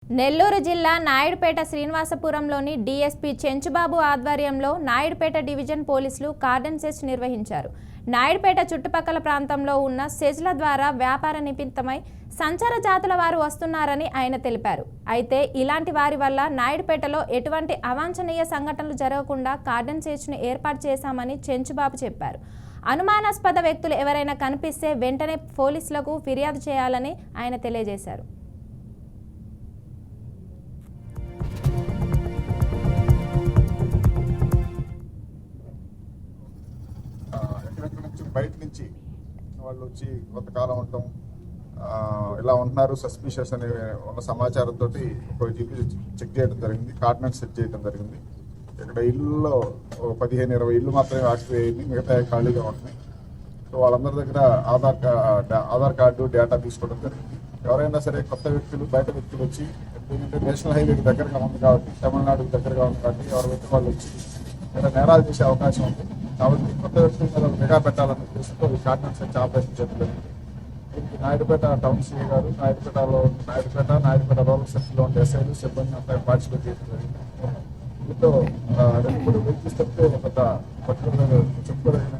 నెల్లూరు జిల్లా నాయుడుపేట శ్రీనివాసపురంలోని డీఎస్పీ చెంచుబాబు ఆధ్వర్యంలో నాయుడుపేట డివిజన్ పోలీసులు కార్డన్ సెర్చ్ నిర్వహించారు. నాయుడుపేట చుట్టుపక్కల ప్రాంతంలో ఉన్న సెజ్ల ద్వారా వ్యాపార నిమిత్తమై సంచార జాతుల వారు వస్తున్నారని ఆయన తెలిపారు. అయితే ఇలాంటి వారి వల్ల నాయుడుపేటలో ఎటువంటి అవాంఛనీయ సంఘటనలు జరగకుండా కార్డన్ సెర్చ్ను ఏర్పాటు చేశామని చెంచుబాబు చెప్పారు. అనుమానాస్పద వ్యక్తులు ఎవరైనా కనిపిస్తే వెంటనే పోలీసులకు ఫిర్యాదు చేయాలని ఆయన తెలియజేశారు. బయట నుంచి వాళ్ళు వచ్చి కొంతకాలం ఉండటం ఇలా ఉంటున్నారు సస్పిషియస్ అనే ఉన్న సమాచారంతో ఒక జీపీ చెక్ చేయడం జరిగింది, కార్డినెన్స్ సెట్ చేయడం జరిగింది. ఇక్కడ ఇళ్ళలో 15-20 ఇళ్ళు మాత్రమే ఆక్టివ్ అయ్యింది, మిగతా ఖాళీగా ఉంటున్నాయి. సో వాళ్ళందరి దగ్గర ఆధార్ కార్డు డేటా తీసుకోవడం జరిగింది. ఎవరైనా సరే కొత్త వ్యక్తులు బయట వ్యక్తులు వచ్చి ఎందుకంటే నేషనల్ హైవేకి దగ్గరగా ఉంది కాబట్టి, తమిళనాడుకి దగ్గరగా ఉంది కాబట్టి ఎవరి వ్యక్తి వాళ్ళు వచ్చి ఇక్కడ నేరాలు చేసే అవకాశం ఉంది. కాబట్టి కొత్త వ్యక్తుల మీద నిఘా పెట్టాలన్న ఉద్దేశంతో ఈ కార్డినెన్స్ సెర్చ్ ఆపరేషన్ చేయడం. దీనికి నాయుడుపేట టౌన్ సిఐ గారు, నాయుడుపేట రూరల్ సర్కిల్లో ఉండే ఎస్ఐలు సిబ్బంది అంతా పార్టిసిపేట్ చేయడం జరిగింది. దీంతో 2-3 వ్యక్తులు తప్పితే పెద్ద పట్టుదల చెప్పుకోదగిన